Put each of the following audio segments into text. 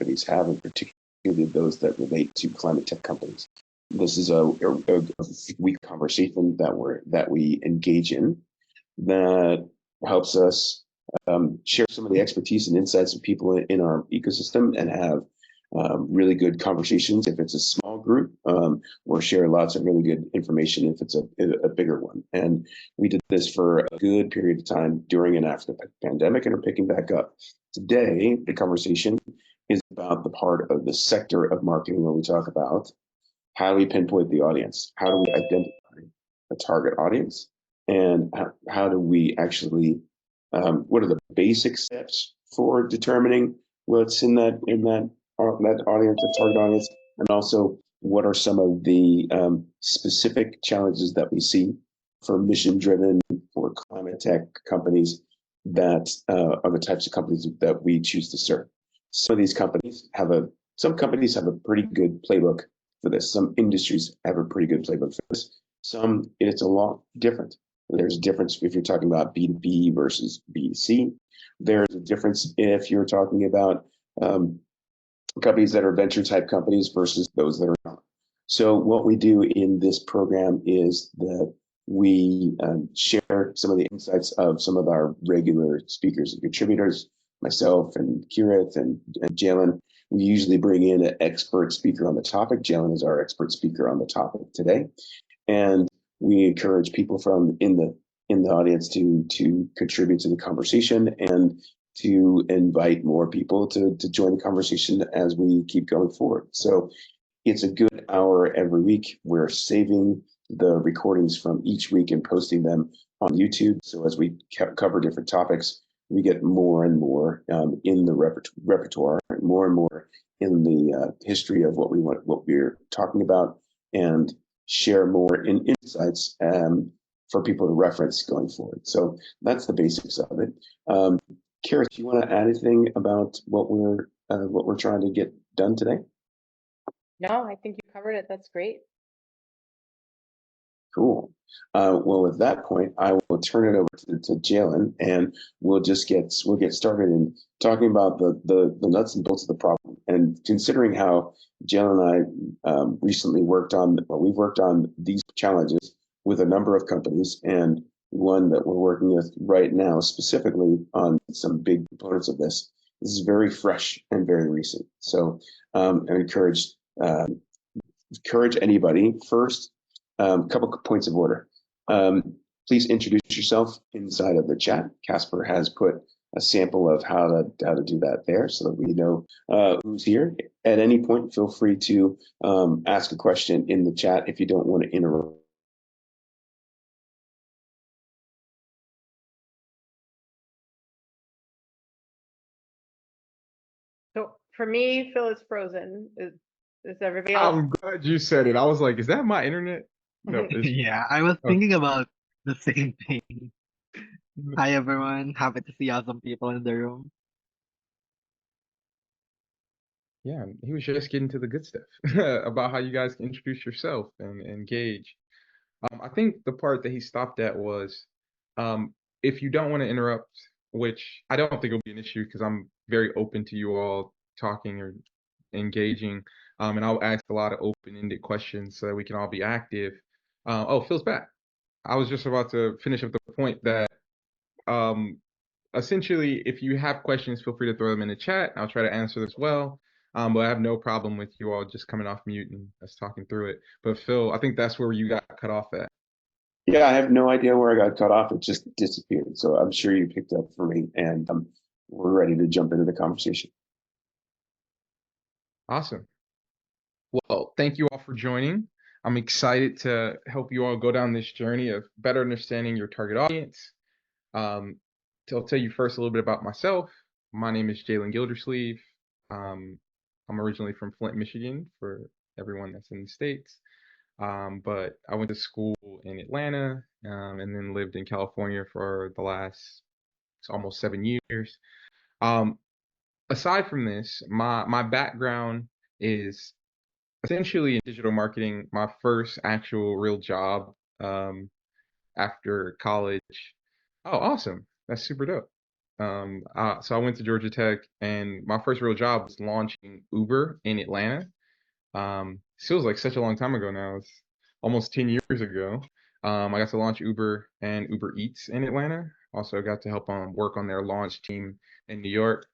companies have, and particularly those that relate to climate tech companies. This is a week conversation that we engage in that helps us share some of the expertise and insights of people in our ecosystem and have really good conversations if it's a small group, or share lots of really good information if it's a bigger one. And we did this for a good period of time during and after the pandemic and are picking back up. Today, the conversation is about the part of the sector of marketing where we talk about how do we pinpoint the audience? How do we identify a target audience? And how do we actually, what are the basic steps for determining what's in that audience, the target audience? And also, what are some of the specific challenges that we see for mission-driven or climate tech companies that are the types of companies that we choose to serve? Some of these companies have some companies have a pretty good playbook for this. Some industries have a pretty good playbook for this. Some, it's a lot different. There's a difference if you're talking about B2B versus B2C. There's a difference if you're talking about companies that are venture type companies versus those that are not. So what we do in this program is that we share some of the insights of some of our regular speakers and contributors, myself and Kirith and Jalen. We usually bring in an expert speaker on the topic. Jalen is our expert speaker on the topic today. And we encourage people from in the audience to contribute to the conversation and to invite more people to join the conversation as we keep going forward. So it's a good hour every week. We're saving the recordings from each week and posting them on YouTube. So as we cover different topics, we get more and more in the repertoire, more and more in the history of what we're talking about, and share more in insights for people to reference going forward. So that's the basics of it. Kara, do you want to add anything about what we're trying to get done today? No, I think you covered it. That's great. Cool. Well, with that point, I will turn it over to Jalen, and we'll get started in talking about the nuts and bolts of the problem. And considering how Jalen and I recently we've worked on these challenges with a number of companies, and one that we're working with right now specifically on some big components of this. This is very fresh and very recent. So I encourage anybody first. A couple of points of order. Please introduce yourself inside of the chat. Casper has put a sample of how to do that there so that we know who's here. At any point, feel free to ask a question in the chat if you don't want to interrupt. So for me, Phil is frozen. Is everybody else? I'm glad you said it. I was like, is that my internet? No. Yeah, I was thinking about the same thing. Hi everyone, happy to see awesome people in the room. Yeah, he was just getting to the good stuff about how you guys can introduce yourself and engage. I think the part that he stopped at was if you don't want to interrupt, which I don't think will be an issue because I'm very open to you all talking or engaging. And I'll ask a lot of open-ended questions so that we can all be active. Oh, Phil's back. I was just about to finish up the point that essentially, if you have questions, feel free to throw them in the chat. I'll try to answer as well. But I have no problem with you all just coming off mute and us talking through it. But Phil, I think that's where you got cut off at. Yeah, I have no idea where I got cut off. It just disappeared. So I'm sure you picked up for me, and we're ready to jump into the conversation. Awesome. Well, thank you all for joining. I'm excited to help you all go down this journey of better understanding your target audience. I'll tell you first a little bit about myself. My name is Jalen Gildersleeve. I'm originally from Flint, Michigan, for everyone that's in the States. But I went to school in Atlanta and then lived in California for the last almost 7 years. Aside from this, my background is essentially in digital marketing. My first actual real job after college. Oh, awesome. That's super dope. So I went to Georgia Tech, and my first real job was launching Uber in Atlanta. Feels like such a long time ago now. It's almost 10 years ago. I got to launch Uber and Uber Eats in Atlanta. Also got to help work on their launch team in New York.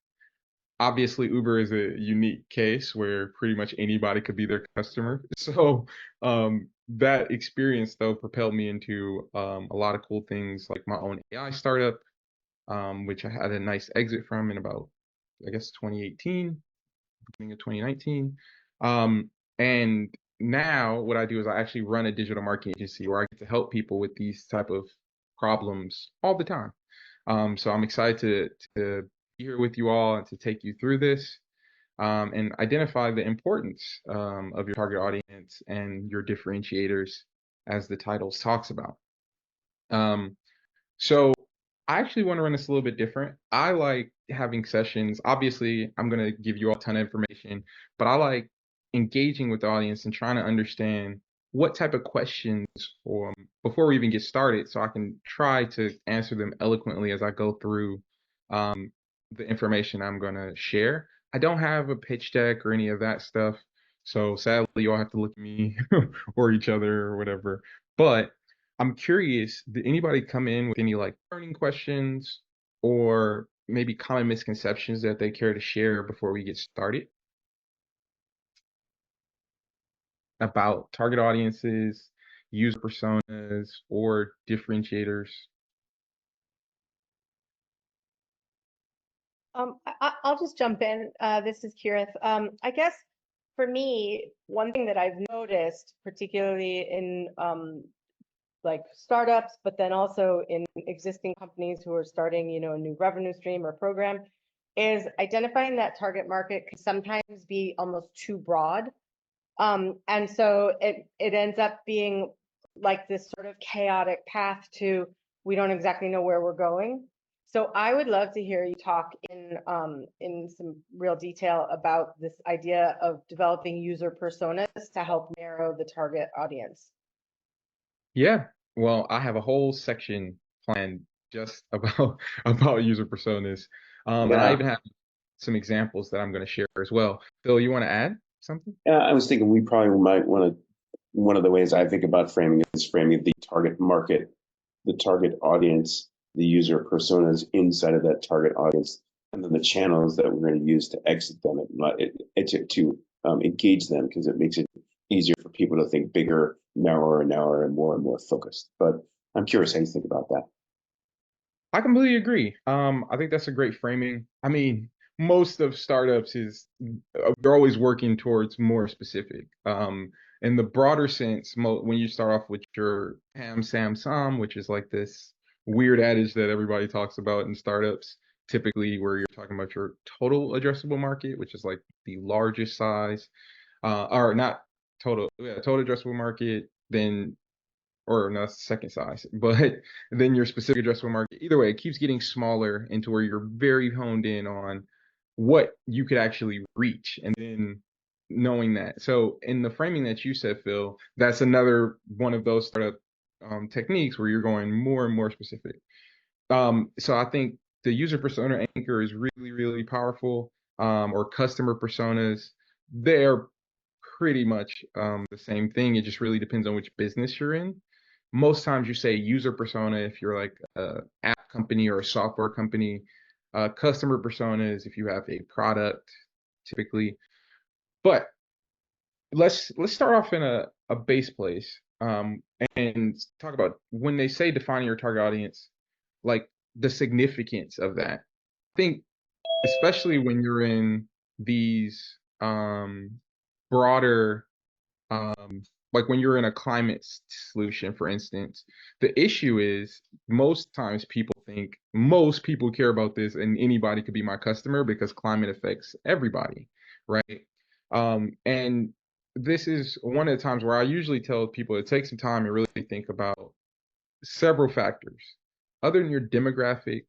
Obviously, Uber is a unique case where pretty much anybody could be their customer. So that experience though propelled me into a lot of cool things like my own AI startup, which I had a nice exit from in about, I guess, 2018, beginning of 2019. And now what I do is I actually run a digital marketing agency where I get to help people with these type of problems all the time. So I'm excited to be here with you all and to take you through this, and identify the importance of your target audience and your differentiators, as the title talks about. Um, so I actually want to run this a little bit different. I like having sessions. Obviously, I'm going to give you all a ton of information, but I like engaging with the audience and trying to understand what type of questions, before we even get started, so I can try to answer them eloquently as I go through the information I'm going to share. I don't have a pitch deck or any of that stuff. So sadly, you all have to look at me or each other or whatever. But I'm curious, did anybody come in with any like burning questions or maybe common misconceptions that they care to share before we get started about target audiences, user personas, or differentiators? I'll just jump in. This is Kirith. I guess for me, one thing that I've noticed, particularly in like startups, but then also in existing companies who are starting, a new revenue stream or program, is identifying that target market can sometimes be almost too broad. And so it ends up being like this sort of chaotic path to, we don't exactly know where we're going. So I would love to hear you talk in some real detail about this idea of developing user personas to help narrow the target audience. Yeah, well, I have a whole section planned just about about user personas, and I Yeah. even have some examples that I'm going to share as well. Phil, you want to add something? Yeah, I was thinking we probably might want to. One of the ways I think about framing is framing the target market, the target audience, the user personas inside of that target audience, and then the channels that we're going to use to exit them to engage them, because it makes it easier for people to think bigger, narrower, and more focused. But I'm curious how you think about that. I completely agree. I think that's a great framing. I mean, most of startups is they're always working towards more specific. In the broader sense, when you start off with your ham, sam, sam, which is like this weird adage that everybody talks about in startups, typically where you're talking about your total addressable market, which is like the largest size, or not total, yeah, total addressable market, then or no, that's the second size, but then your specific addressable market. Either way, it keeps getting smaller into where you're very honed in on what you could actually reach, and then knowing that. So in the framing that you said, Phil, that's another one of those startup techniques where you're going more and more specific. So I think the user persona anchor is really, really powerful. Or customer personas, they're pretty much the same thing. It just really depends on which business you're in. Most times you say user persona if you're like a app company or a software company. Customer personas if you have a product, typically. But let's start off in a base place, and talk about when they say defining your target audience, like the significance of that. I think especially when you're in these broader, like when you're in a climate solution, for instance, the issue is most times people think most people care about this and anybody could be my customer because climate affects everybody, right? And this is one of the times where I usually tell people to take some time and really think about several factors. Other than your demographics,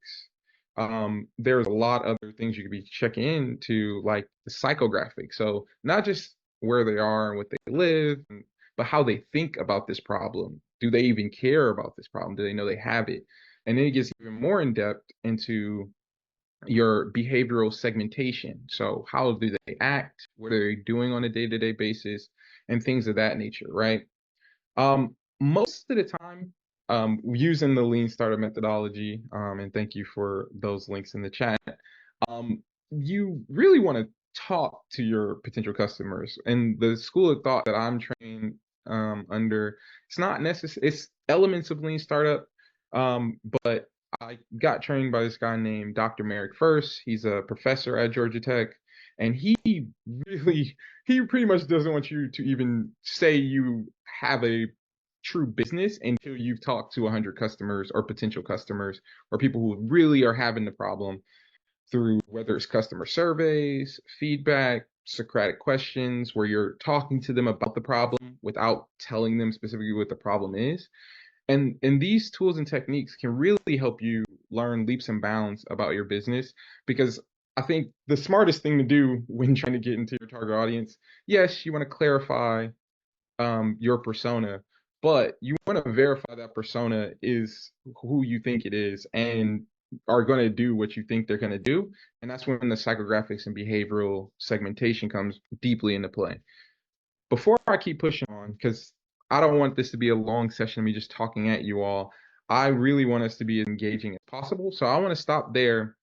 there's a lot of other things you could be checking into, like the psychographic. So not just where they are and what they live, but how they think about this problem. Do they even care about this problem? Do they know they have it? And then it gets even more in depth into your behavioral segmentation. So how do they act? What are they doing on a day-to-day basis? And things of that nature, right? Most of the time, using the lean startup methodology, and thank you for those links in the chat, you really want to talk to your potential customers. And the school of thought that I'm trained under, it's not necessary, it's elements of lean startup, but I got trained by this guy named Dr. Merrick First. He's a professor at Georgia Tech, and really, he pretty much doesn't want you to even say you have a true business until you've talked to 100 customers or potential customers or people who really are having the problem through whether it's customer surveys, feedback, Socratic questions, where you're talking to them about the problem without telling them specifically what the problem is. And these tools and techniques can really help you learn leaps and bounds about your business, because I think the smartest thing to do when trying to get into your target audience, yes, you want to clarify your persona, but you want to verify that persona is who you think it is and are going to do what you think they're going to do. And that's when the psychographics and behavioral segmentation comes deeply into play. Before I keep pushing on, because I don't want this to be a long session of me just talking at you all, I really want us to be as engaging as possible. So I want to stop there.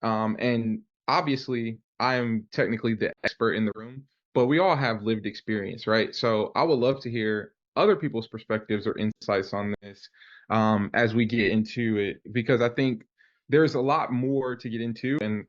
And obviously, I am technically the expert in the room, but we all have lived experience, right? So I would love to hear other people's perspectives or insights on this as we get into it, because I think there's a lot more to get into. And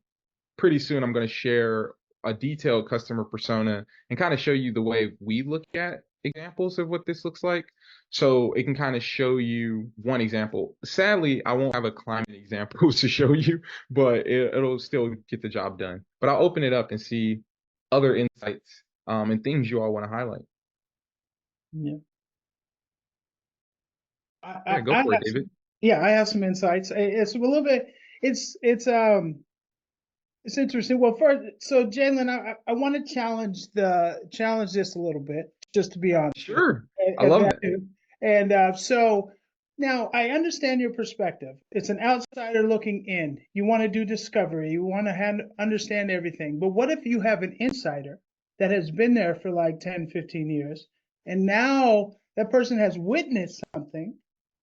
pretty soon I'm going to share a detailed customer persona and kind of show you the way we look at examples of what this looks like. So it can kind of show you one example. Sadly, I won't have a climate example to show you, but it'll still get the job done. But I'll open it up and see other insights and things you all want to highlight. Yeah. Yeah, go I for it, have David. yeah, I have some insights. It's a little bit, it's interesting. Well, first, so Jalen, I want to challenge this a little bit, just to be honest. Sure. I And love that, it. so now I understand your perspective. It's an outsider looking in. You want to do discovery. You want to understand everything. But what if you have an insider that has been there for like 10, 15 years, and now that person has witnessed something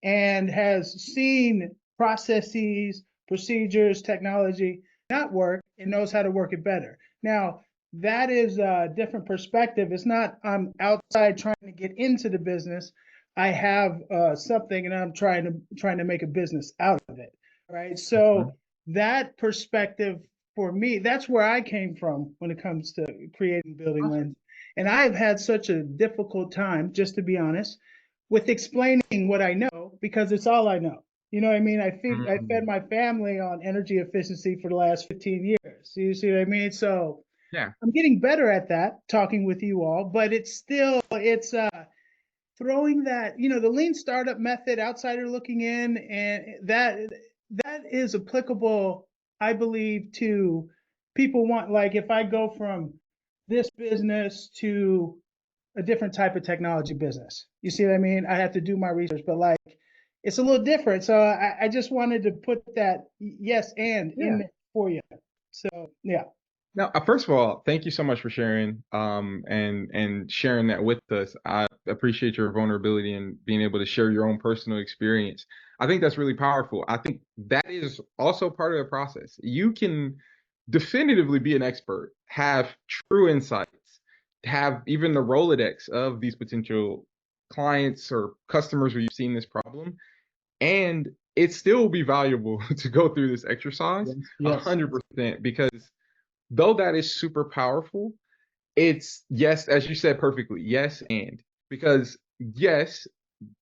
and has seen processes, procedures, technology not work and knows how to work it better. Now, that is a different perspective. It's not I'm outside trying to get into the business. I have something and I'm trying to make a business out of it. Right. So that perspective for me, that's where I came from when it comes to creating building lens. And I've had such a difficult time, just to be honest, with explaining what I know because it's all I know. You know what I mean? I fed my family on energy efficiency for the last 15 years. You see what I mean? So Yeah. I'm getting better at that, talking with you all, but it's throwing that, the lean startup method, outsider looking in, and that is applicable, I believe, to people want, like if I go from this business to a different type of technology business. You see what I mean? I have to do my research, but like it's a little different. So I just wanted to put that yes and in there for you. So yeah. Now, first of all, thank you so much for sharing and sharing that with us. I appreciate your vulnerability and being able to share your own personal experience. I think that's really powerful. I think that is also part of the process. You can definitively be an expert, have true insights, have even the Rolodex of these potential clients or customers where you've seen this problem, and it still will be valuable to go through this exercise Yes. 100%, because though that is super powerful, it's yes, as you said perfectly, yes, and because yes,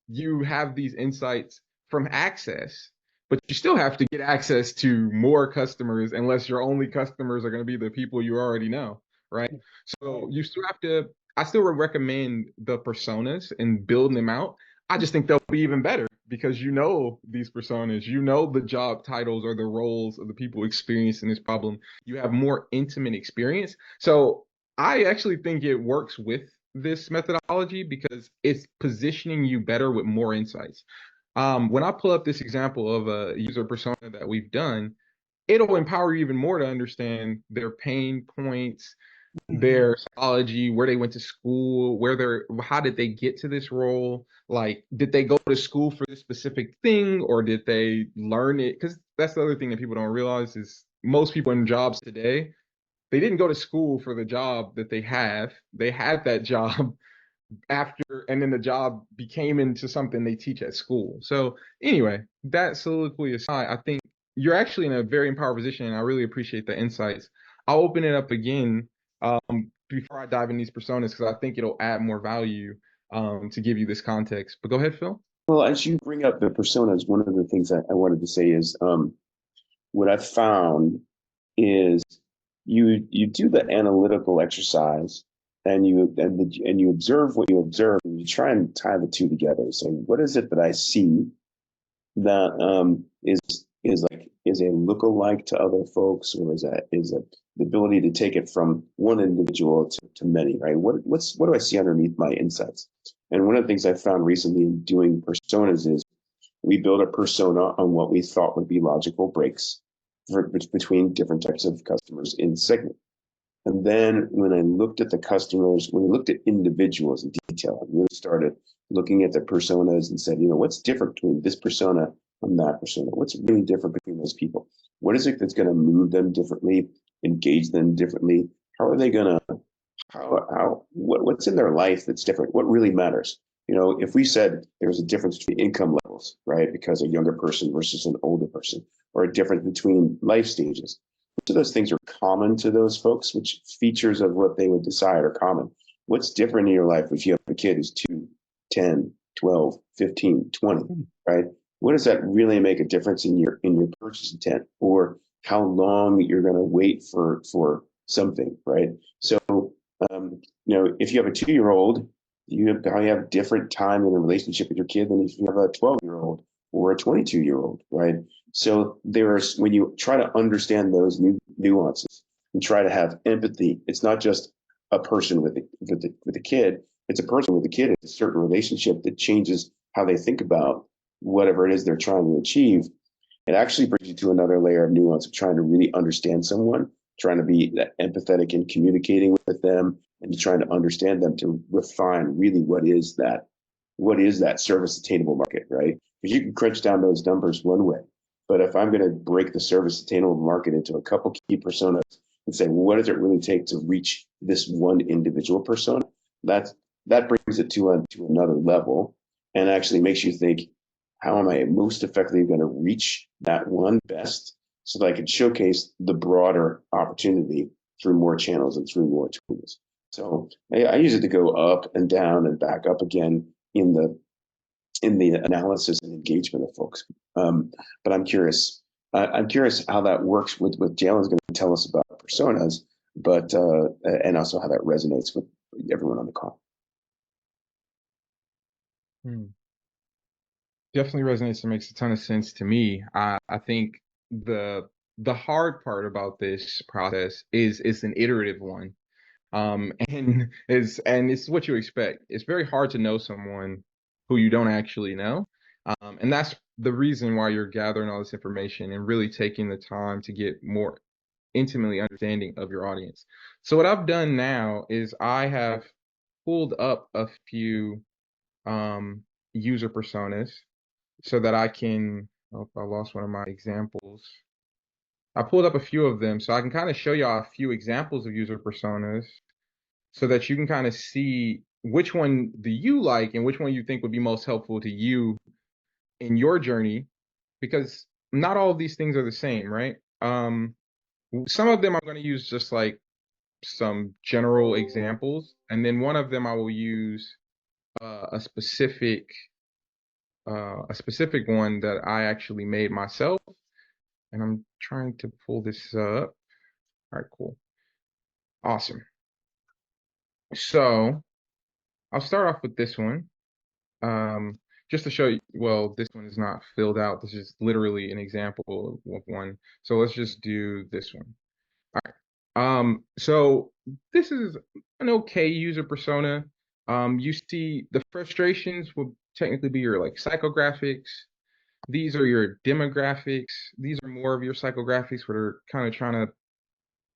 you have these insights from access, but you still have to get access to more customers unless your only customers are going to be the people you already know, right? So you still have to, I still would recommend the personas and building them out. I just think they'll be even better because you know these personas, you know the job titles or the roles of the people experiencing this problem. You have more intimate experience. So I actually think it works with this methodology because it's positioning you better with more insights. When I pull up this example of a user persona that we've done, it'll empower you even more to understand their pain points, Mhm. their psychology, where they went to school, how did they get to this role? Like, did they go to school for this specific thing, or did they learn it? Because that's the other thing that people don't realize is most people in jobs today, they didn't go to school for the job that they have. They had that job after, and then the job became into something they teach at school. So anyway, that soliloquy aside, I think you're actually in a very empowered position, and I really appreciate the insights. I'll open it up again before I dive in these personas because I think it'll add more value to give you this context. But go ahead, Phil. Well, as you bring up the personas, one of the things I wanted to say is what I found is you do the analytical exercise and you observe what you observe and you try and tie the two together. So what is it that I see that is a lookalike to other folks, or is the ability to take it from one individual to many, right? What do I see underneath my insights? And one of the things I found recently in doing personas is we build a persona on what we thought would be logical breaks between different types of customers in the segment. And then when I looked at the customers, when we looked at individuals in detail, I really started looking at the personas and said, what's different between this persona and that persona? What's really different between those people? What is it that's going to move them differently, engage them differently? How are they going to, what's in their life that's different? What really matters? If we said there's a difference between income levels, right? Because a younger person versus an older person, or a difference between life stages, which of those things are common to those folks? Which features of what they would decide are common? What's different in your life if you have a kid who's 2, 10, 12, 15, 20, right? What does that really make a difference in your purchase intent, or how long you're going to wait for something, right? So, if you have a 2-year-old, you probably have different time in a relationship with your kid than if you have a 12-year-old or a 22-year-old, right? So when you try to understand those nuances and try to have empathy, it's not just a person with a kid. It's a person with a kid. It's a certain relationship that changes how they think about whatever it is they're trying to achieve. It actually brings you to another layer of nuance of trying to really understand someone, trying to be empathetic in communicating with them, and trying to understand them to refine really what is that service attainable market, right? Because you can crunch down those numbers one way, but if I'm going to break the service attainable market into a couple key personas and say, well, what does it really take to reach this one individual persona? That brings it to another level and actually makes you think, how am I most effectively going to reach that one best so that I can showcase the broader opportunity through more channels and through more tools? So I use it to go up and down and back up again in the analysis and engagement of folks. But I'm curious. I'm curious how that works with what Jalen's going to tell us about personas, but and also how that resonates with everyone on the call. Definitely resonates and makes a ton of sense to me. I think the hard part about this process is it's an iterative one. And it's what you expect. It's very hard to know someone who you don't actually know. And that's the reason why you're gathering all this information and really taking the time to get more intimately understanding of your audience. So what I've done now is I have pulled up a few user personas so that I can, oh, I lost one of my examples. I pulled up a few of them so I can kind of show y'all a few examples of user personas so that you can kind of see which one do you like and which one you think would be most helpful to you in your journey, because not all of these things are the same, right? Some of them I'm going to use just like some general examples, and then one of them I will use a specific one that I actually made myself, and I'm trying to pull this up. All right, cool. Awesome. So I'll start off with this one. Just to show you, well, this one is not filled out. This is literally an example of one. So let's just do this one. All right. So this is an okay user persona. You see the frustrations will technically be your like psychographics. These are your demographics. These are more of your psychographics where they're kind of trying to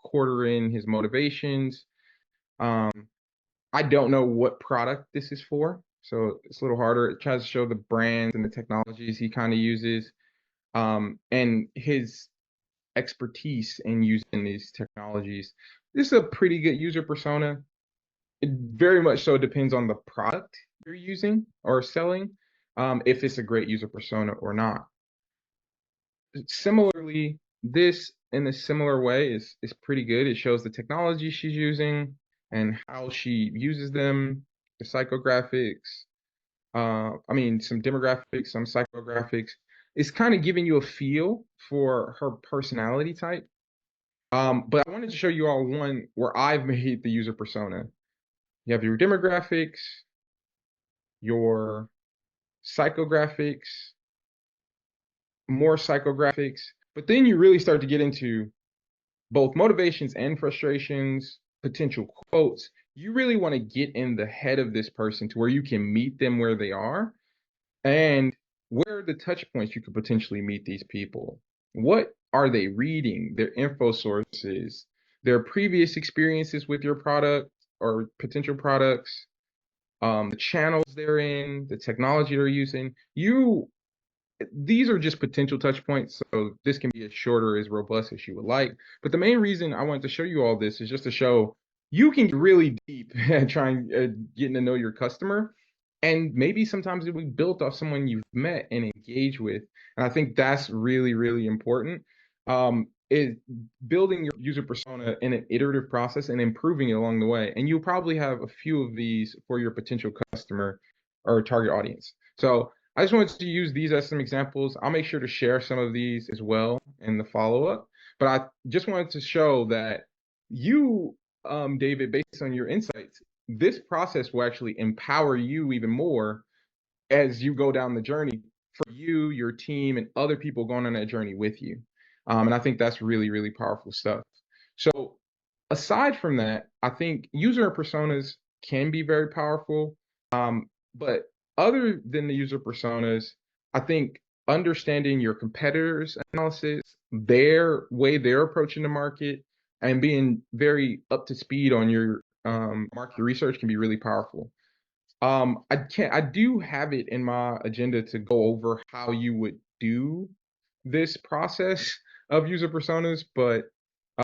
quarter in his motivations. Um, I don't know what product this is for, so it's a little harder. It tries to show the brands and the technologies he kind of uses, and his expertise in using these technologies. This is a pretty good user persona. It very much so depends on the product you're using or selling, if it's a great user persona or not. Similarly, this in a similar way is pretty good. It shows the technology she's using and how she uses them, the psychographics, some demographics, some psychographics. It's kind of giving you a feel for her personality type. But I wanted to show you all one where I've made the user persona. You have your demographics, your psychographics, more psychographics, but then you really start to get into both motivations and frustrations, potential quotes. You really want to get in the head of this person to where you can meet them where they are and where are the touch points you could potentially meet these people. What are they reading? Their info sources, their previous experiences with your product or potential products, the channels they're in, the technology they're using. These are just potential touch points, so this can be as short or as robust as you would like. But the main reason I wanted to show you all this is just to show you can get really deep at trying getting to know your customer, and maybe sometimes it'll be built off someone you've met and engaged with. And I think that's really, really important. Is building your user persona in an iterative process and improving it along the way. And you'll probably have a few of these for your potential customer or target audience. So I just wanted to use these as some examples. I'll make sure to share some of these as well in the follow-up. But I just wanted to show that you, David, based on your insights, this process will actually empower you even more as you go down the journey for you, your team, and other people going on that journey with you. And I think that's really, really powerful stuff. So aside from that, I think user personas can be very powerful. But other than the user personas, I think understanding your competitors' analysis, their way they're approaching the market, and being very up to speed on your market research can be really powerful. I do have it in my agenda to go over how you would do this process of user personas, but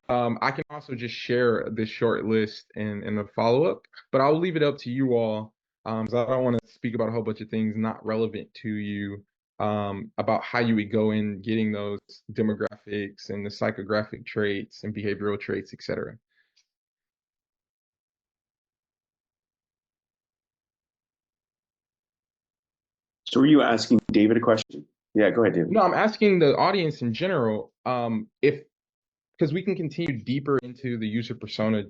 I can also just share this short list in the follow-up, but I'll leave it up to you all, 'cause I don't want to speak about a whole bunch of things not relevant to you, about how you would go in getting those demographics and the psychographic traits and behavioral traits, etc. So were you asking David a question? Yeah, go ahead, David. No, I'm asking the audience in general, if because we can continue deeper into the user persona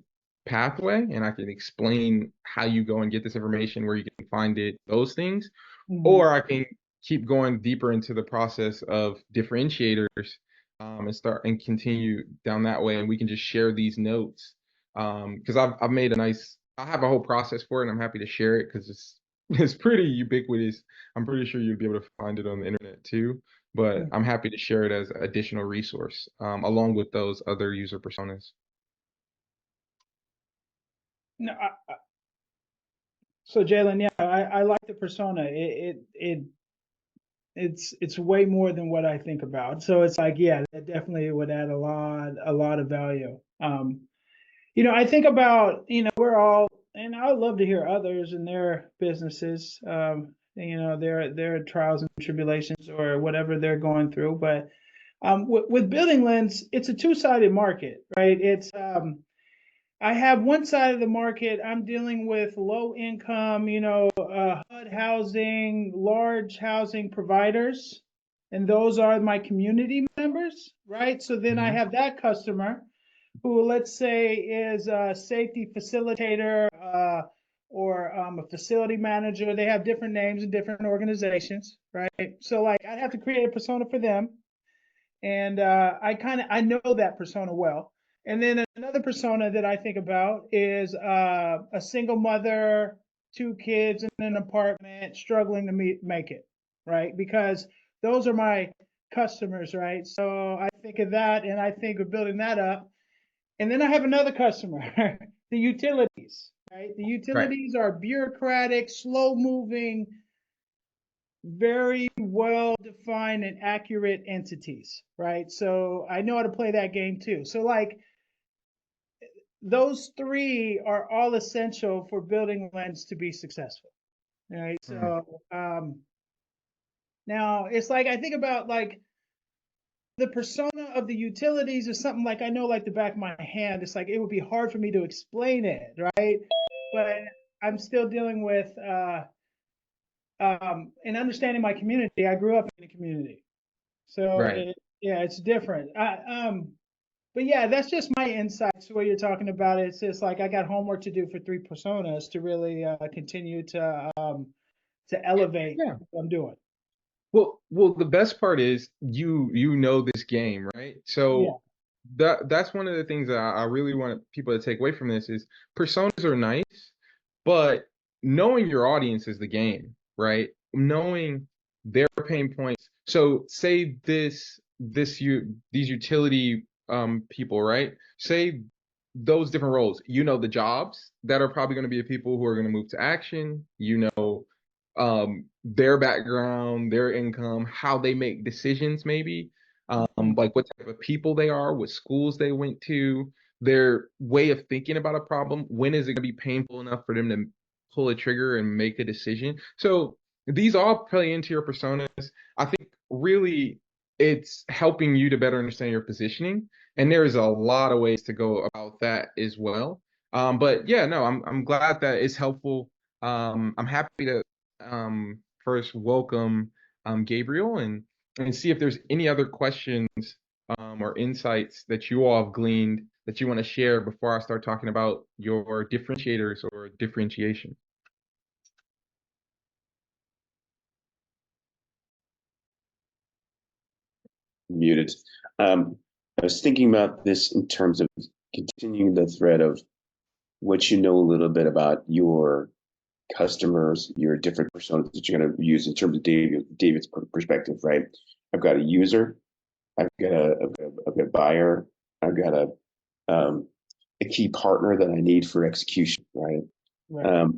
pathway, and I can explain how you go and get this information, where you can find it, those things, or I can keep going deeper into the process of differentiators, and start and continue down that way, and we can just share these notes, because I've made I have a whole process for it, and I'm happy to share it because it's pretty ubiquitous. I'm pretty sure you'll be able to find it on the internet too, but I'm happy to share it as an additional resource, along with those other user personas. No, so Jalen, yeah, I like the persona. It's way more than what I think about. So it's like, yeah, that definitely would add a lot of value. I think about, we're all, and I would love to hear others in their businesses, their trials and tribulations or whatever they're going through. But with Building Lens, it's a two-sided market, right? I have one side of the market, I'm dealing with low income, HUD housing, large housing providers, and those are my community members, right? So then I have that customer who, let's say, is a safety facilitator, or a facility manager. They have different names in different organizations, right? So like I'd have to create a persona for them. And I know that persona well. And then another persona that I think about is a single mother, two kids in an apartment, struggling to make it, right? Because those are my customers, right? So I think of that and I think of building that up. And then I have another customer, the utilities, right? The utilities are bureaucratic, slow moving, very well defined and accurate entities, right? So I know how to play that game too. So like those three are all essential for building Lens to be successful, right? So now it's like I think about like the persona of the utilities is something like I know like the back of my hand. It's like it would be hard for me to explain it, right? But I'm still dealing with and understanding my community. I grew up in a community, so yeah, it's different. But yeah, that's just my insights to what you're talking about. It's just like I got homework to do for three personas to really continue to elevate what I'm doing. Well, the best part is you know this game, right? So that's one of the things that I really want people to take away from this is personas are nice, but knowing your audience is the game, right? Knowing their pain points. So say these utility people, right? Say those different roles. You know the jobs that are probably going to be the people who are going to move to action. You know their background, their income, how they make decisions, maybe like what type of people they are, what schools they went to, their way of thinking about a problem. When is it going to be painful enough for them to pull a trigger and make a decision? So these all play into your personas. I think really it's helping you to better understand your positioning. And there's a lot of ways to go about that as well. But yeah, no, I'm glad that it's helpful. I'm happy to first welcome Gabriel and see if there's any other questions or insights that you all have gleaned that you want to share before I start talking about your differentiators or differentiation. Muted. I was thinking about this in terms of continuing the thread of what you know a little bit about your customers, your different personas that you're going to use in terms of David's perspective, right? I've got a user, I've got a buyer, I've got a key partner that I need for execution, right?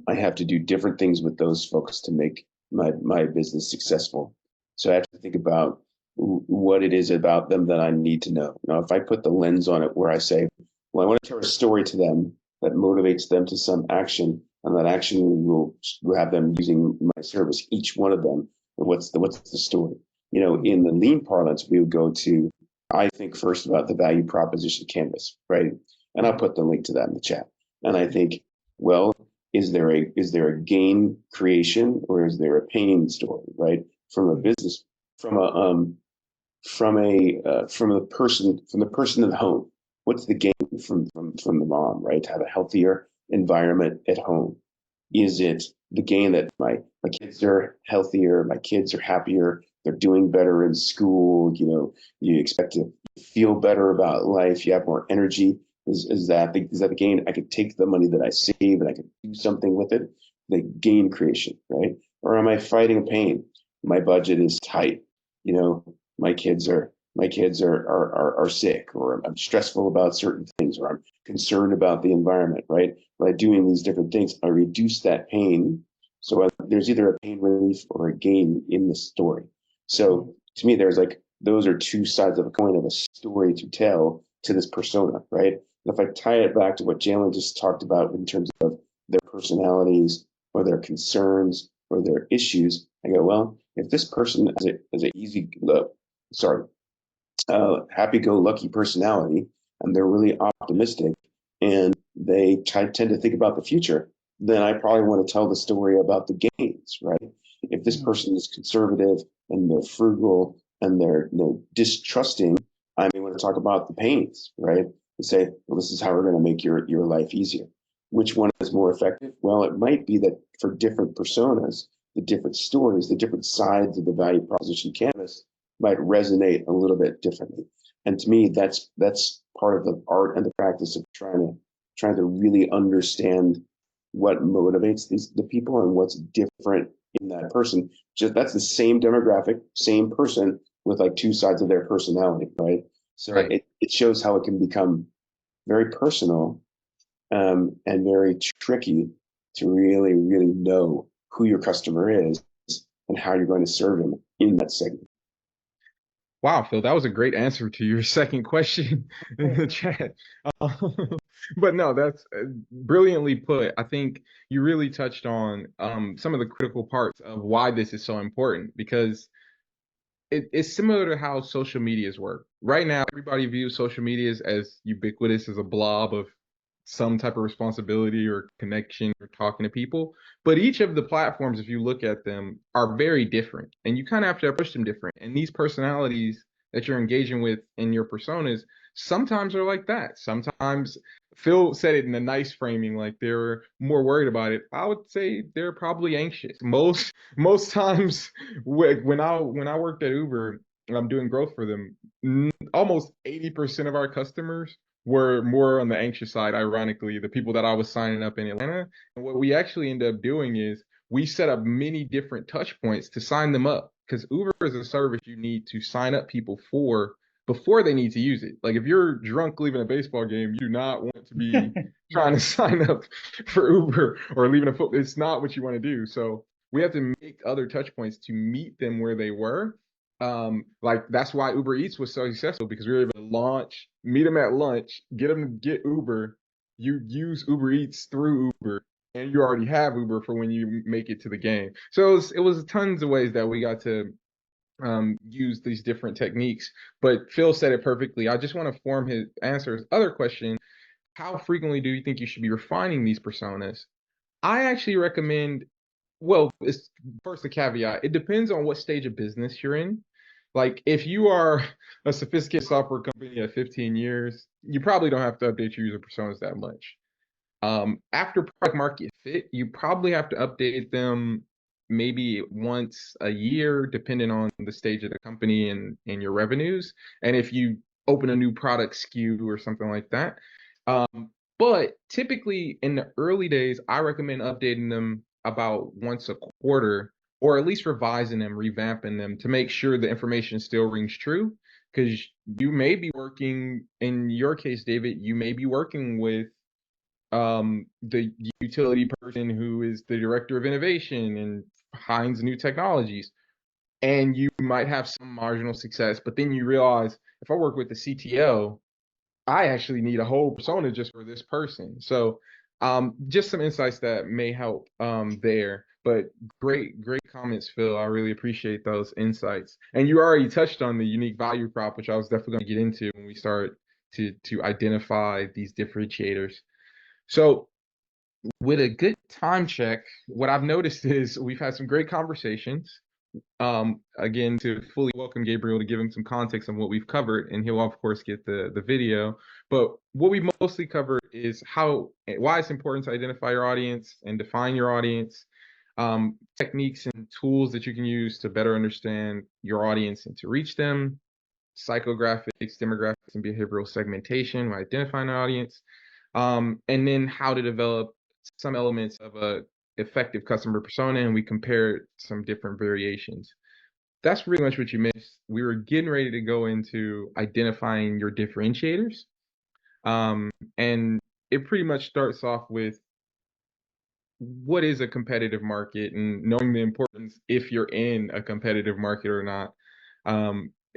I have to do different things with those folks to make my business successful. So I have to think about what it is about them that I need to know. Now, if I put the lens on it where I say, well, I want to tell a story to them that motivates them to some action, and that action will have them using my service, each one of them. What's the story? You know, in the lean parlance, we would go to, I think first about the value proposition canvas, right? And I'll put the link to that in the chat. And I think, well, is there a gain creation or is there a pain story, right? From a business, from the person at home. What's the gain from the mom, right? To have a healthier environment at home. Is it the gain that my kids are healthier, my kids are happier, they're doing better in school, you know, you expect to feel better about life, you have more energy. Is that the gain? I could take the money that I save and I could do something with it. The gain creation, right? Or am I fighting a pain? My budget is tight. You know, my kids are sick, or I'm stressful about certain things, or I'm concerned about the environment, right? By doing these different things, I reduce that pain. So there's either a pain relief or a gain in the story. So to me, there's like, those are two sides of a coin of a story to tell to this persona, right? And if I tie it back to what Jalen just talked about in terms of their personalities or their concerns or their issues, I go, well, if this person has an easy, happy-go-lucky personality, and they're really optimistic, and they tend to think about the future, then I probably want to tell the story about the gains, right? If this person is conservative and they're frugal and they're distrusting, I may want to talk about the pains, right? And say, well, this is how we're going to make your life easier. Which one is more effective? Well, it might be that for different personas, the different stories, the different sides of the value proposition canvas might resonate a little bit differently. And to me, that's part of the art and the practice of trying to really understand what motivates the people and what's different that person. Just that's the same demographic, same person with like two sides of their personality, right? So Right. it shows how it can become very personal, and very tricky to really, really know who your customer is and how you're going to serve him in that segment. Wow, Phil, that was a great answer to your second question in the chat. But no, that's brilliantly put. I think you really touched on some of the critical parts of why this is so important because it's similar to how social medias work. Right now, everybody views social medias as ubiquitous as a blob of some type of responsibility or connection or talking to people. But each of the platforms, if you look at them, are very different. And you kind of have to approach them different. And these personalities that you're engaging with in your personas sometimes are like that. Sometimes Phil said it in a nice framing, like they're more worried about it. I would say they're probably anxious. Most times when I worked at Uber, and I'm doing growth for them, almost 80% of our customers were more on the anxious side, ironically, the people that I was signing up in Atlanta. And what we actually end up doing is we set up many different touch points to sign them up because Uber is a service you need to sign up people for before they need to use it. Like if you're drunk leaving a baseball game, you do not want to be trying to sign up for Uber or leaving a foot. It's not what you want to do. So we have to make other touch points to meet them where they were. Like that's why Uber Eats was so successful because we were able to meet them at lunch, get them to get Uber. You use Uber Eats through Uber, and you already have Uber for when you make it to the game. So it was tons of ways that we got to use these different techniques. But Phil said it perfectly. I just want to form his answer. His other question: how frequently do you think you should be refining these personas? I actually recommend, well, it's first a caveat. It depends on what stage of business you're in. Like if you are a sophisticated software company at 15 years, you probably don't have to update your user personas that much. After product market fit, you probably have to update them maybe once a year, depending on the stage of the company and your revenues. And if you open a new product SKU or something like that. But typically in the early days, I recommend updating them about once a quarter, or at least revising them, revamping them to make sure the information still rings true. Because you may be working, in your case, David, you may be working with the utility person who is the director of innovation and Heinz New Technologies. And you might have some marginal success, but then you realize if I work with the CTO, I actually need a whole persona just for this person. So just some insights that may help there. But great comments, Phil. I really appreciate those insights. And you already touched on the unique value prop, which I was definitely going to get into when we start to identify these differentiators. So with a good time check, what I've noticed is we've had some great conversations. Again, to fully welcome Gabriel to give him some context on what we've covered, and he'll of course get the video. But what we mostly covered is why it's important to identify your audience and define your audience, techniques and tools that you can use to better understand your audience and to reach them, psychographics, demographics, and behavioral segmentation by identifying an audience, and then how to develop some elements of a effective customer persona, and we compared some different variations. That's pretty much what you missed. We were getting ready to go into identifying your differentiators, and it pretty much starts off with what is a competitive market and knowing the importance if you're in a competitive market or not.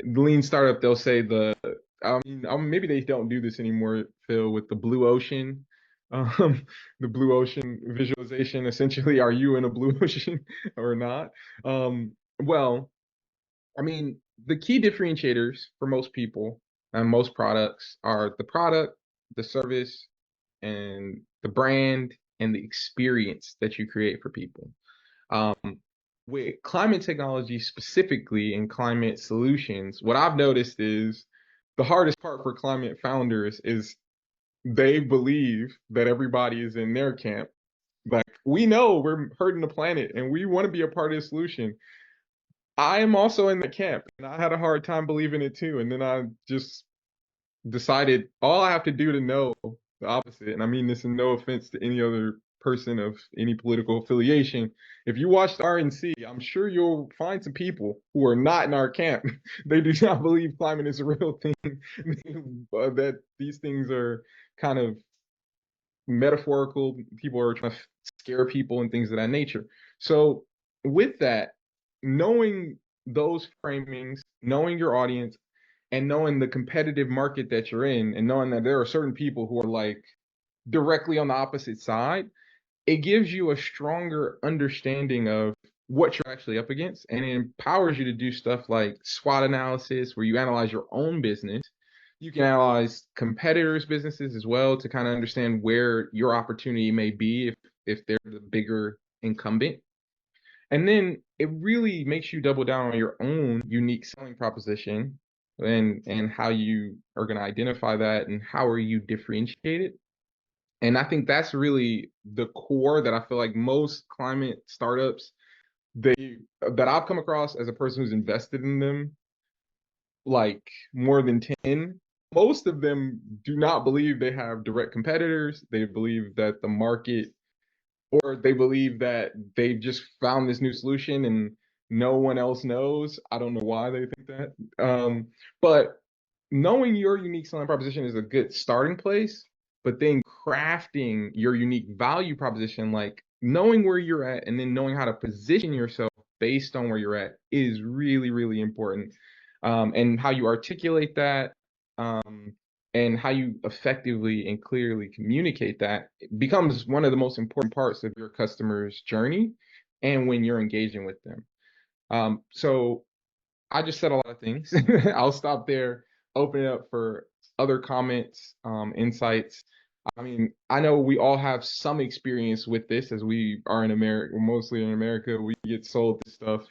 Lean startup, they'll say maybe they don't do this anymore, Phil, with the blue ocean, the blue ocean visualization. Essentially, are you in a blue ocean or not? Well, I mean, the key differentiators for most people and most products are the product, the service, and the brand and the experience that you create for people. Um, with climate technology specifically and climate solutions, what I've noticed is the hardest part for climate founders is they believe that everybody is in their camp. Like, we know we're hurting the planet and we want to be a part of the solution. I am also in the camp and I had a hard time believing it too. And then I just decided all I have to do to know the opposite, and I mean this in no offense to any other person of any political affiliation, if you watch the RNC, I'm sure you'll find some people who are not in our camp. They do not believe climate is a real thing, that these things are kind of metaphorical. People are trying to scare people and things of that nature. So with that, knowing those framings, knowing your audience, and knowing the competitive market that you're in, and knowing that there are certain people who are like directly on the opposite side, it gives you a stronger understanding of what you're actually up against, and it empowers you to do stuff like SWOT analysis, where you analyze your own business. You can analyze competitors' businesses as well to kind of understand where your opportunity may be if they're the bigger incumbent. And then it really makes you double down on your own unique selling proposition, and how you are going to identify that and how are you differentiated. And I think that's really the core that I feel like most climate startups, they that I've come across as a person who's invested in them, like more than 10, most of them do not believe they have direct competitors. They believe that the market, or they believe that they've just found this new solution and no one else knows. I don't know why they think that. But knowing your unique selling proposition is a good starting place, but then crafting your unique value proposition, like knowing where you're at and then knowing how to position yourself based on where you're at, is really, really important. And how you articulate that, and how you effectively and clearly communicate that becomes one of the most important parts of your customer's journey and when you're engaging with them. So I just said a lot of things. I'll stop there, open it up for other comments, insights. I mean, I know we all have some experience with this, as we are in America, mostly in America. We get sold this stuff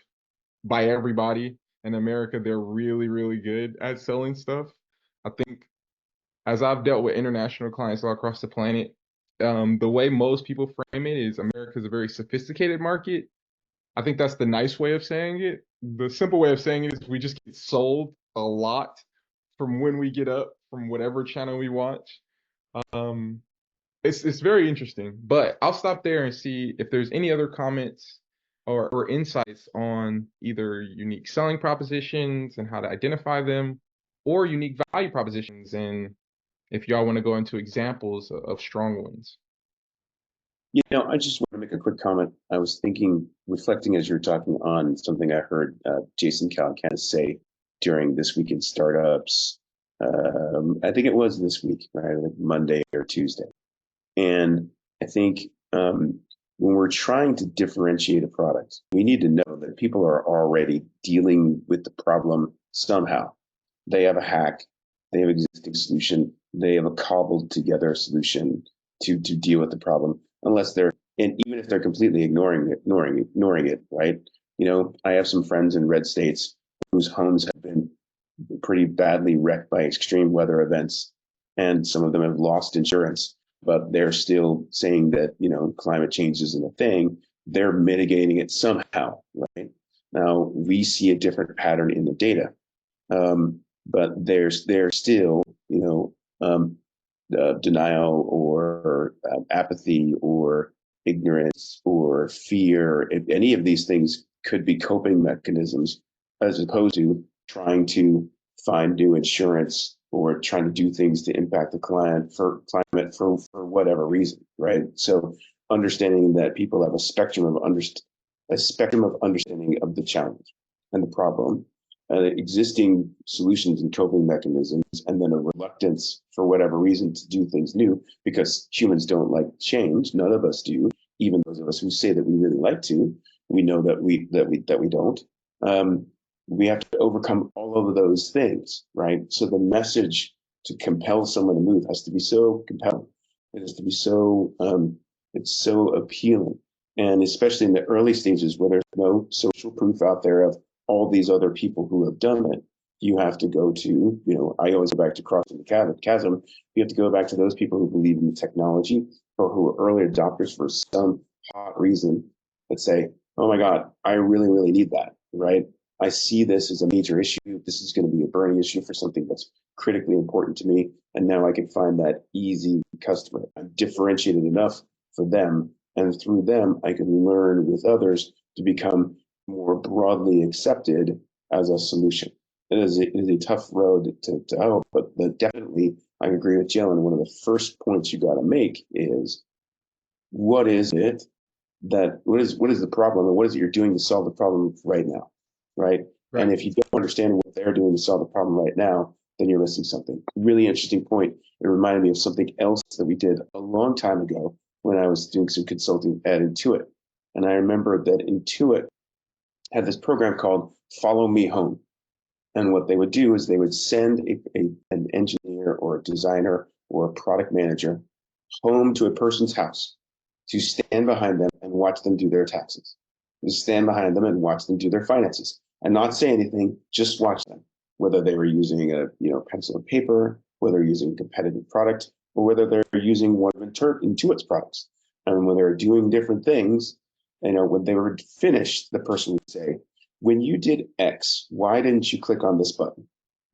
by everybody. In America, they're really, really good at selling stuff. I think, as I've dealt with international clients all across the planet, the way most people frame it is America is a very sophisticated market. I think that's the nice way of saying it. The simple way of saying it is we just get sold a lot from when we get up, from whatever channel we watch. Um, it's very interesting, but I'll stop there and see if there's any other comments or insights on either unique selling propositions and how to identify them, or unique value propositions, and if y'all want to go into examples of strong ones. I just want to make a quick comment. I was thinking, reflecting as you're talking on something I heard Jason Calacanis say during This Week in Startups. I think it was this week, right? Like Monday or Tuesday. And I think when we're trying to differentiate a product, we need to know that people are already dealing with the problem somehow. They have a hack, they have an existing solution, they have a cobbled together solution to deal with the problem, unless they're, and even if they're completely ignoring it, right? I have some friends in red states whose homes have been pretty badly wrecked by extreme weather events, and some of them have lost insurance, but they're still saying that, climate change isn't a thing. They're mitigating it somehow, right? Now, we see a different pattern in the data, but there's still, denial or apathy or ignorance or fear. If any of these things could be coping mechanisms, as opposed to trying to find new insurance or trying to do things to impact the climate for whatever reason, right? So understanding that people have a spectrum of understanding of the challenge and the problem, existing solutions and coping mechanisms, and then a reluctance for whatever reason to do things new, because humans don't like change. None of us do. Even those of us who say that we really like to, we know that we don't. We have to overcome all of those things, right? So the message to compel someone to move has to be so compelling. It has to be so it's so appealing, and especially in the early stages where there's no social proof out there of all these other people who have done it. You have to go to, I always go back to crossing the chasm. You have to go back to those people who believe in the technology or who are early adopters for some hot reason that say, oh my God, I really, really need that, right? I see this as a major issue. This is going to be a burning issue for something that's critically important to me. And now I can find that easy customer. I'm differentiated enough for them and through them, I could learn with others to become more broadly accepted as a solution. It is a tough road to hoe, but definitely I agree with Jalen. One of the first points you got to make is what is it what is the problem, and what is it you're doing to solve the problem right now, right? And if you don't understand what they're doing to solve the problem right now, then you're missing something. Really interesting point. It reminded me of something else that we did a long time ago when I was doing some consulting at Intuit. And I remember that Intuit had this program called Follow Me Home. And what they would do is they would send an engineer or a designer or a product manager home to a person's house to stand behind them and watch them do their taxes. To stand behind them and watch them do their finances and not say anything, just watch them, whether they were using a pencil and paper, whether they're using a competitive product, or whether they're using one of Intuit's products. And when they're doing different things, when they were finished, the person would say, when you did X, why didn't you click on this button?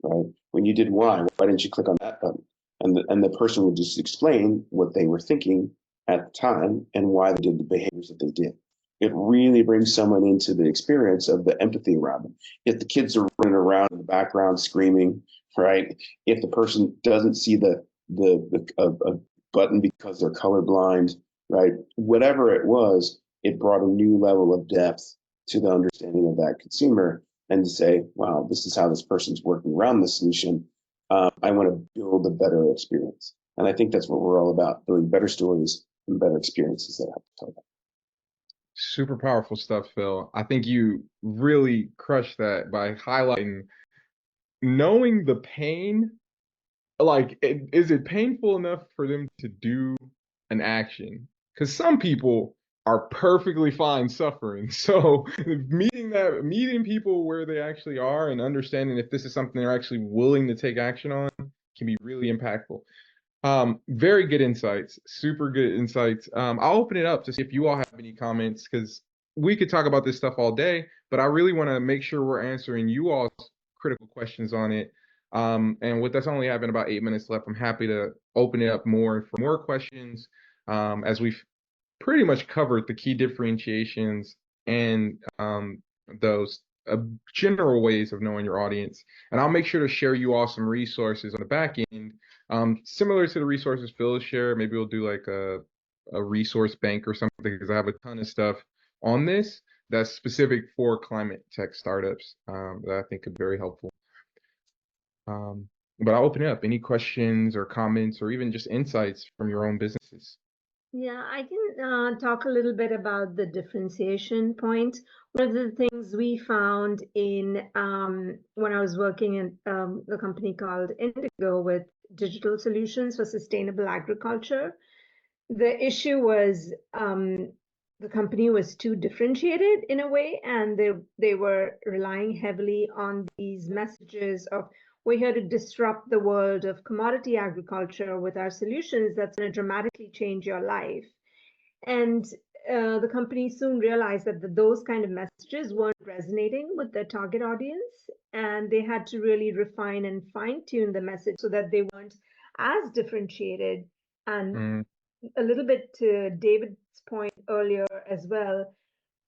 Right? When you did Y, why didn't you click on that button? And the person would just explain what they were thinking at the time and why they did the behaviors that they did. It really brings someone into the experience of the empathy around them. If the kids are running around in the background screaming, right? If the person doesn't see the button because they're colorblind, right? Whatever it was, it brought a new level of depth to the understanding of that consumer, and to say, wow, this is how this person's working around the solution. I want to build a better experience. And I think that's what we're all about, building better stories and better experiences that help tell that. Super powerful stuff, Phil. I think you really crushed that by highlighting knowing the pain. Like, is it painful enough for them to do an action? Because some people are perfectly fine suffering. So meeting people where they actually are and understanding if this is something they're actually willing to take action on can be really impactful. Very good insights, super good insights. I'll open it up to see if you all have any comments, because we could talk about this stuff all day, but I really want to make sure we're answering you all's critical questions on it. And with us only having about 8 minutes left, I'm happy to open it up more for more questions, as we've pretty much covered the key differentiations and those general ways of knowing your audience. And I'll make sure to share you all some resources on the back end, similar to the resources Phil shared. Maybe we'll do like a resource bank or something, because I have a ton of stuff on this that's specific for climate tech startups, that I think could be very helpful. But I'll open it up. Any questions or comments or even just insights from your own businesses? Yeah, I can talk a little bit about the differentiation point. One of the things we found in when I was working in the company called Indigo with digital solutions for sustainable agriculture, the issue was the company was too differentiated in a way, and they were relying heavily on these messages of, we're here to disrupt the world of commodity agriculture with our solutions that's going to dramatically change your life. And the company soon realized that those kind of messages weren't resonating with their target audience, and they had to really refine and fine-tune the message so that they weren't as differentiated. And a little bit to David's point earlier as well,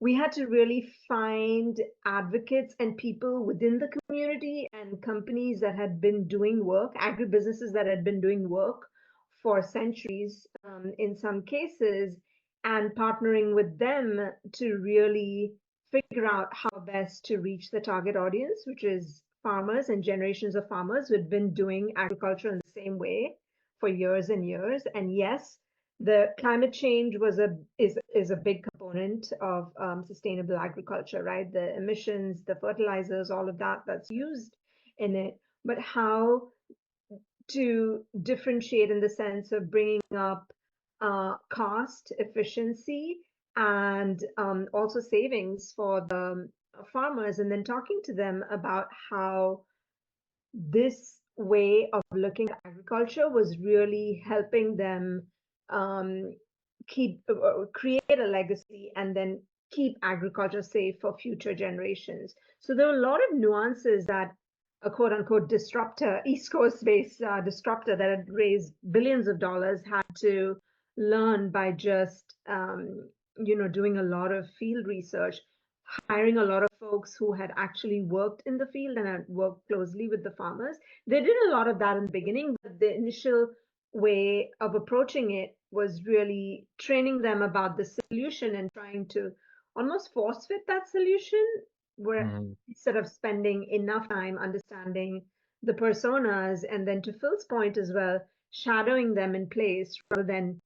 we had to really find advocates and people within the community and companies that had been doing work, agribusinesses that had been doing work for centuries in some cases, and partnering with them to really figure out how best to reach the target audience, which is farmers and generations of farmers who had been doing agriculture in the same way for years and years. And yes, the climate change is a big component of sustainable agriculture, right? The emissions, the fertilizers, all of that's used in it. But how to differentiate in the sense of bringing up cost, efficiency, and also savings for the farmers, and then talking to them about how this way of looking at agriculture was really helping them create a legacy and then keep agriculture safe for future generations. So there were a lot of nuances that a quote unquote disruptor, East Coast based disruptor that had raised billions of dollars had to learn by just, doing a lot of field research, hiring a lot of folks who had actually worked in the field and had worked closely with the farmers. They did a lot of that in the beginning, but the initial way of approaching it was really training them about the solution and trying to almost force fit that solution, where Mm. instead of spending enough time understanding the personas, and then to Phil's point as well, shadowing them in place rather than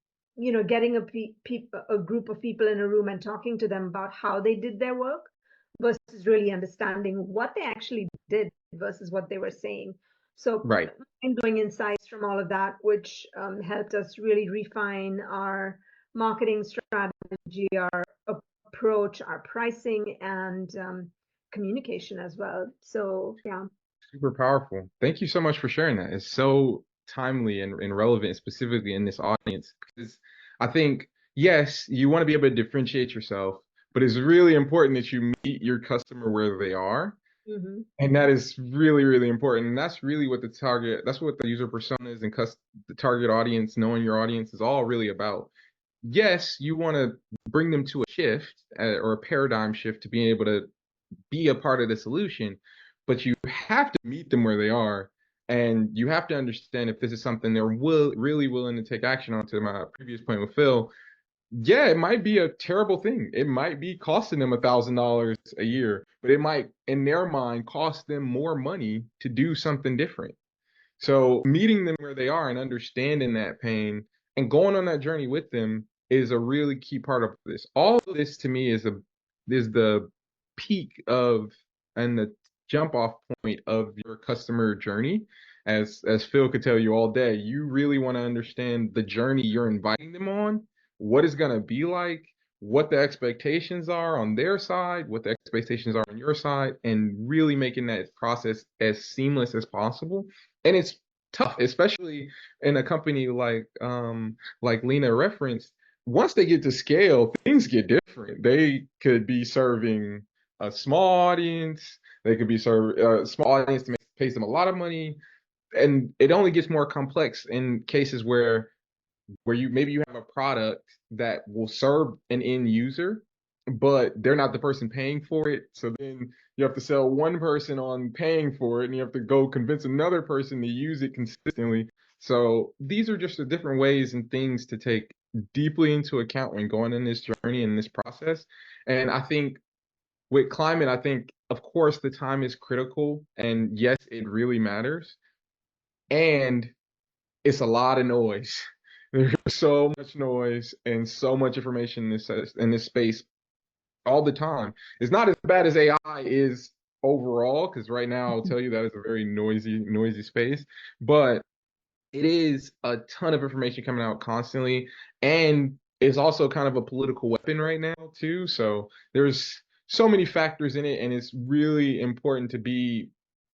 getting a group of people in a room and talking to them about how they did their work versus really understanding what they actually did versus what they were saying. So Right. mind-blowing insights from all of that, which helped us really refine our marketing strategy, our approach, our pricing, and communication as well. So yeah. Super powerful. Thank you so much for sharing that. It's so timely and relevant, specifically in this audience, because I think, yes, you want to be able to differentiate yourself, but it's really important that you meet your customer where they are. Mm-hmm. And that is really, really important. And that's really what that's what the user personas and the target audience, knowing your audience is all really about. Yes, you want to bring them to a shift or a paradigm shift to being able to be a part of the solution, but you have to meet them where they are. And you have to understand if this is something they're really willing to take action on. To my previous point with Phil, yeah, it might be a terrible thing. It might be costing them $1,000 a year, but it might, in their mind, cost them more money to do something different. So meeting them where they are and understanding that pain and going on that journey with them is a really key part of this. All of this to me is the peak of and the jump off point of your customer journey. As Phil could tell you all day, you really want to understand the journey you're inviting them on, what it's gonna be like, what the expectations are on their side, what the expectations are on your side, and really making that process as seamless as possible. And it's tough, especially in a company like Lena referenced. Once they get to scale, things get different. They could be serving a small audience. They could be serving a small audience that pays them a lot of money, and it only gets more complex in cases where you maybe you have a product that will serve an end user, but they're not the person paying for it. So then you have to sell one person on paying for it, and you have to go convince another person to use it consistently. So these are just the different ways and things to take deeply into account when going in this journey and this process. And I think with climate, I think of course the time is critical, and yes, it really matters. And it's a lot of noise. There's so much noise and so much information in this space all the time. It's not as bad as AI is overall, because right now I'll tell you that it's a very noisy space. But it is a ton of information coming out constantly, and it's also kind of a political weapon right now too. So there's so many factors in it, and it's really important to be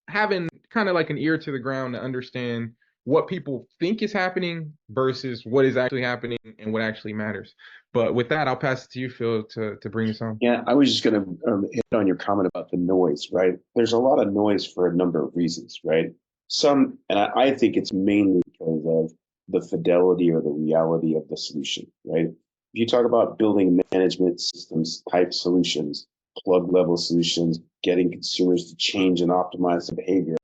having kind of like an ear to the ground to understand what people think is happening versus what is actually happening and what actually matters. But with that, I'll pass it to you, Phil, to bring us on. Yeah, I was just going to hit on your comment about the noise, right? There's a lot of noise for a number of reasons, right? And I think it's mainly because of the fidelity or the reality of the solution, right? If you talk about building management systems type solutions, plug level solutions, getting consumers to change and optimize their behavior,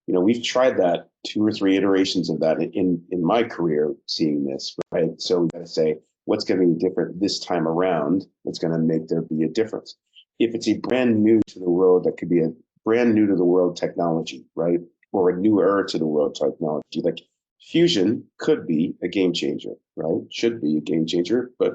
we've tried that 2 or 3 iterations of that in my career, seeing this, right? So we got to say, what's going to be different this time around? What's going to make there be a difference? If it's a brand new to the world, that could be a brand new to the world technology, right? Or a newer to the world technology, like fusion could be a game changer, right? Should be a game changer, but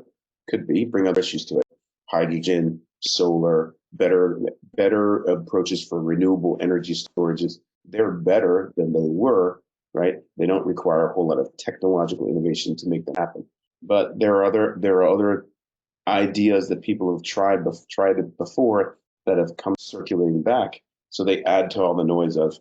could be, bring other issues to it. Hydrogen, solar, better approaches for renewable energy storages. They're better than they were, right? They don't require a whole lot of technological innovation to make that happen. But there are other ideas that people have tried it before that have come circulating back. So they add to all the noise of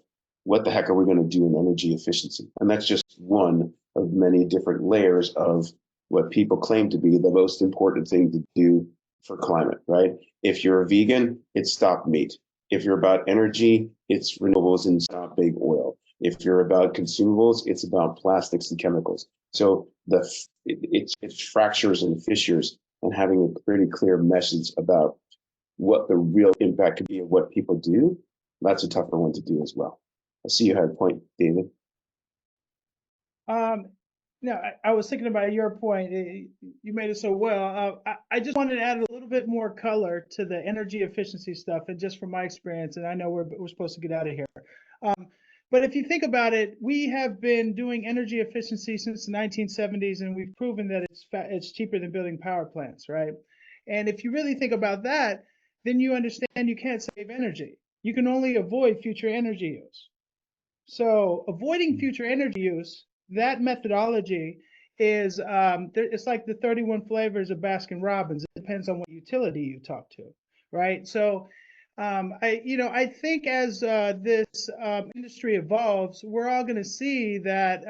what the heck are we going to do in energy efficiency? And that's just one of many different layers of what people claim to be the most important thing to do for climate, right? If you're a vegan, it's stop meat. If you're about energy, it's renewables and stop big oil. If you're about consumables, it's about plastics and chemicals. So it's fractures and fissures, and having a pretty clear message about what the real impact could be of what people do. That's a tougher one to do as well. I see you had a point, David. No, I was thinking about your point. You made it so well. I just wanted to add a little bit more color to the energy efficiency stuff, and just from my experience, and I know we're supposed to get out of here. But if you think about it, we have been doing energy efficiency since the 1970s, and we've proven that it's cheaper than building power plants, right? And if you really think about that, then you understand you can't save energy. You can only avoid future energy use. So avoiding future energy use, that methodology is it's like the 31 flavors of Baskin Robbins. It depends on what utility you talk to, right? So I think as this industry evolves, we're all going to see that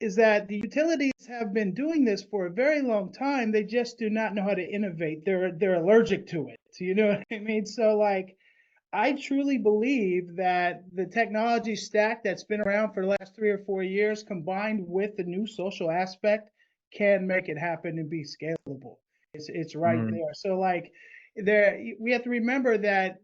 is that the utilities have been doing this for a very long time. They just do not know how to innovate. They're allergic to it. You know what I mean? So like, I truly believe that the technology stack that's been around for the last 3 or 4 years, combined with the new social aspect, can make it happen and be scalable. It's right there. So like, we have to remember that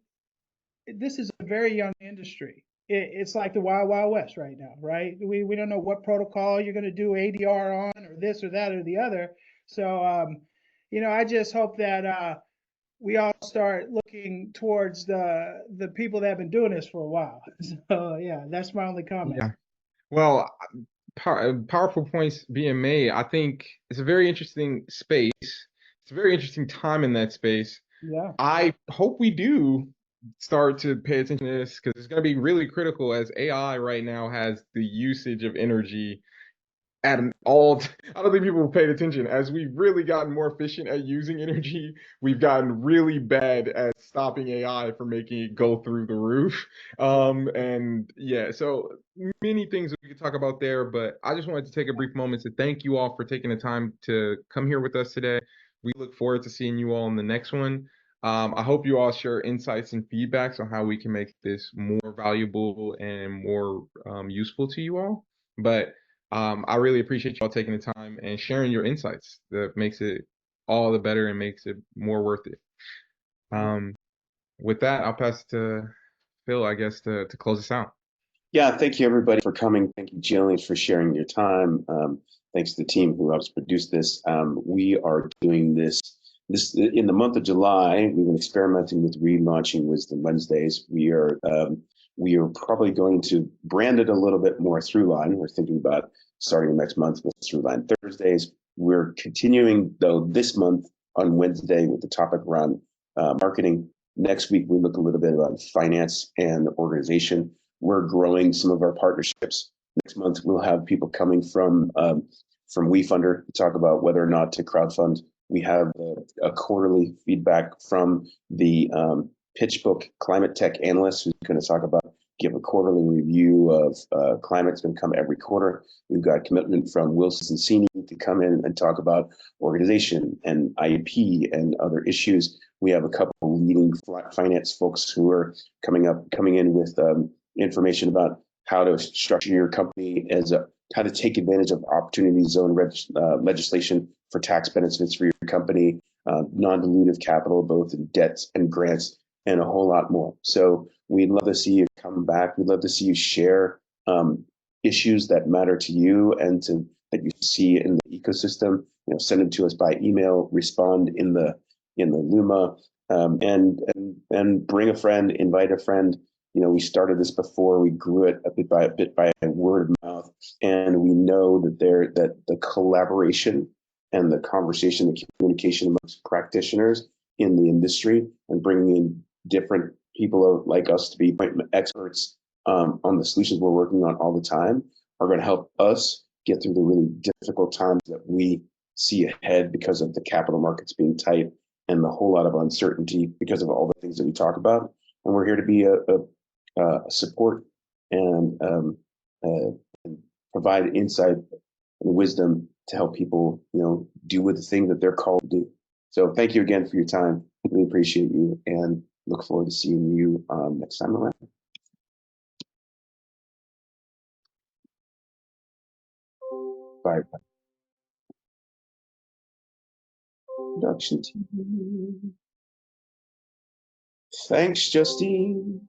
this is a very young industry. It's like the wild, wild west right now, right? We don't know what protocol you're going to do ADR on, or this or that or the other. So, I just hope that we all start looking towards the people that have been doing this for a while. So yeah, that's my only comment. Yeah. Well, powerful points being made. I think it's a very interesting space. It's a very interesting time in that space. Yeah. I hope we do start to pay attention to this, because it's going to be really critical, as AI right now has the usage of energy at an all. I don't think people have paid attention. As we've really gotten more efficient at using energy, we've gotten really bad at stopping AI from making it go through the roof. And yeah, so many things we could talk about there, but I just wanted to take a brief moment to thank you all for taking the time to come here with us today. We look forward to seeing you all in the next one. I hope you all share insights and feedbacks on how we can make this more valuable and more useful to you all. But I really appreciate y'all taking the time and sharing your insights. That makes it all the better and makes it more worth it. With that, I'll pass it to Phil, I guess, to close us out. Yeah, thank you everybody for coming. Thank you, Jillian, for sharing your time. Thanks to the team who helps produce this. We are doing this in the month of July. We've been experimenting with relaunching Wisdom Wednesdays. We are probably going to brand it a little bit more Throughline. We're thinking about starting next month with Throughline Thursdays. We're continuing though this month on Wednesday with the topic around marketing. Next week we look a little bit about finance and organization. We're growing some of our partnerships. Next month we'll have people coming from WeFunder to talk about whether or not to crowdfund. We have a quarterly feedback from the PitchBook climate tech analyst, who's going to give a quarterly review of climate. It's going to come every quarter. We've got a commitment from Wilson Senior to come in and talk about organization and IP and other issues. We have a couple of leading finance folks who are coming in with information about how to structure your company, how to take advantage of opportunity zone legislation for tax benefits for your company, non-dilutive capital, both in debts and grants, and a whole lot more. So we'd love to see you come back. We'd love to see you share issues that matter to you and that you see in the ecosystem. Send them to us by email, respond in the Luma, and bring a friend, invite a friend. We started this before, we grew it a bit by word of mouth, and we know that the collaboration and the conversation, the communication amongst practitioners in the industry, and bringing in different people like us to be experts on the solutions we're working on all the time, are going to help us get through the really difficult times that we see ahead because of the capital markets being tight and the whole lot of uncertainty because of all the things that we talk about. And we're here to be a support and provide insight and wisdom to help people, do with the thing that they're called to do. So thank you again for your time. I really appreciate you and look forward to seeing you next time around. Bye. Production team. Thanks, Justine.